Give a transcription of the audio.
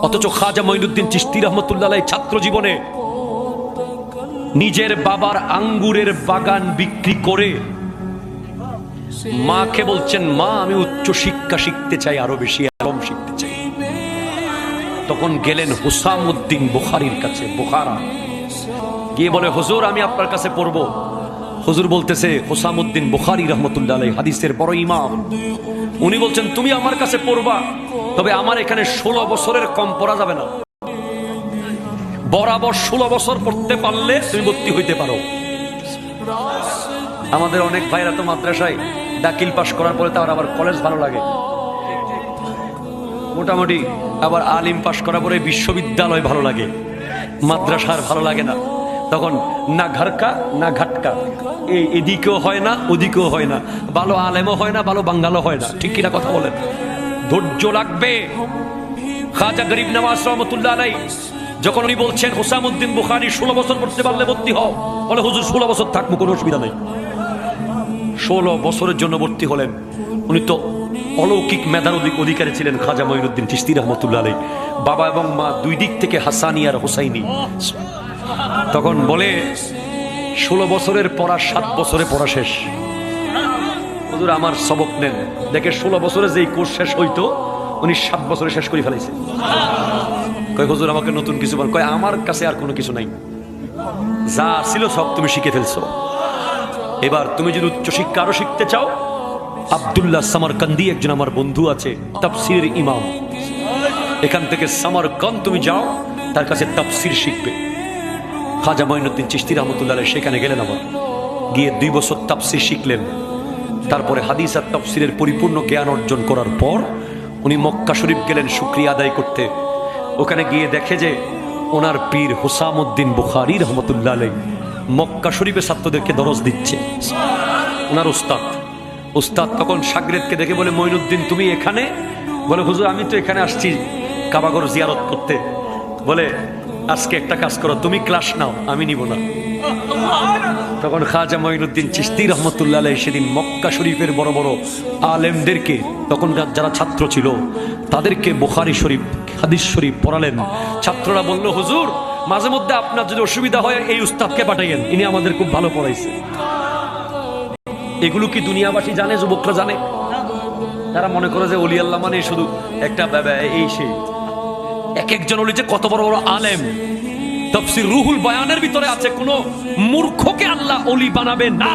অথচ খাজা মঈনুদ্দিন চিশতি রহমতুল্লাহ আলাইহি ছাত্র জীবনে নিজের বাবার আঙ্গুরের বাগান বিক্রি করে মাকে বলছেন, মা আমি উচ্চ শিক্ষা শিখতে চাই, আরো বেশি আলম শিখতে চাই। তখন গেলেন হুসামউদ্দিন বুখারীর কাছে, বুখারা, গিয়ে বলে, হুজুর আমি আপনার কাছে পড়বো। হুজুর বলতেছে, হুসামউদ্দিন বুখারী রহমতুল্লাহ আলাইহি হাদিসের বড় ইমাম, উনি বলছেন তুমি আমার কাছে পড়বা, তবে আমার এখানে 16 বছরের কম পড়া যাবে না, বরাবর 16 বছর পড়তে পারলে তুমি ভর্তি হইতে পারো। আমাদের অনেক ভাইরা তো মাদ্রাসায় দাখিল পাশ করার পরে তার আবার কলেজ ভালো লাগে মোটামুটি, আবার আলিম পাশ করার পরে বিশ্ববিদ্যালয় ভালো লাগে, মাদ্রাসার ভালো লাগে না। তখন না ঘাটকা না ঘাটকা, এদিকেও হয় না ওদিকেও হয় না, ভালো আলেমও হয় না ভালো বাঙ্গালও হয় না। ঠিক কিনা কথা বলেন? ধৈর্য লাগবে। খাজা গরিব নওয়াজ রহমতুল্লাহ আলাইহি যখন উনি বলছেন হুসামউদ্দিন বুখারী 16 বছর পড়তে পারলে ভর্তি হও, বলে হুজুর 16 বছর থাকবো, কোনো অসুবিধা নেই। 16 বছরের জন্য ভর্তি হলেন। উনি তো অলৌকিক মেধার অধিকারী ছিলেন খাজা মঈনুদ্দিন চিশতি রহমতুল্লাহ আলাইহি, বাবা এবং মা দুই দিক থেকে হাসানি আর হুসাইনি। তখন বলে 16 বছরের পড়া 7 বছরে পড়া শেষ। হুজুর আমার সবক নেন। দেখে 16 বছরে যেই কোর্স শেষ হইতো উনি 7 বছরে শেষ করে ফেলাইছে। কয় হুজুর আমাকে নতুন কিছু বল। কয় আমার কাছে আর কোনো কিছু নাই, যা ছিল সব তুমি শিখে ফেলছো। এবার তুমি যদি উচ্চ শিক্ষা আরো শিখতে চাও, আব্দুল্লাহ সামারকান্দি একজন আমার বন্ধু আছে, তাফসীরের ইমাম, এখান থেকে সামারকান্দ তুমি যাও, তার কাছে তাফসীর শিখবে। খাজা মঈনুদ্দিন চিশতি রহমতুল্লাহ আলাইহি সেখানে গেলেন, আবার গিয়ে 2 বছর তাফসীর শিখলেন। তারপরে হাদিস আর তাফসীরের পরিপূর্ণ জ্ঞান অর্জন করার পর উনি মক্কা শরীফ গেলেন শুকরিয়া আদায় করতে। ওখানে গিয়ে দেখে যে ওনার পীর হুসামউদ্দিন বুখারী রহমতুল্লাহ আলাইহি মক্কা শরীফে ছাত্রদেরকে দরজ দিচ্ছে। ওনার উস্তাদ তখন শাগরেদকে দেখে বলে, মঈনুদ্দিন তুমি এখানে? বলে হুজুর আমি তো এখানে আসছি কাবাগর জিয়ারত করতে। বলে আজকে একটা কাজ করো, তুমি ক্লাস নাও, আমি নিব না। তখন খাজা মঈনুদ্দিন চিশতি রহমতুল্লাহ আলাইহি সেদিন মক্কা শরীফের বড় বড় আলেমদেরকে, তখন যারা ছাত্র ছিল তাদেরকে বুখারী শরীফ হাদিস শরীফ পড়ালেন। ছাত্ররা বলল, হুজুর মাঝে মধ্যে আপনার যদি অসুবিধা হয় এই উস্তাদকে পাঠাইয়েন, ইনি আমাদের খুব ভালো পড়াইছে। এগুলো কি দুনিয়াবাসী জানে, যুবকরা জানে? তারা মনে করে যে ওলি আল্লাহ মানে শুধু একটা এই সেই। এক একজন ওলি যে কত বড় বড় আলেম। তাফসীর রুহুল বয়ানের ভিতরে আছে, কোন মূর্খকে আল্লাহ ওলি বানাবে না।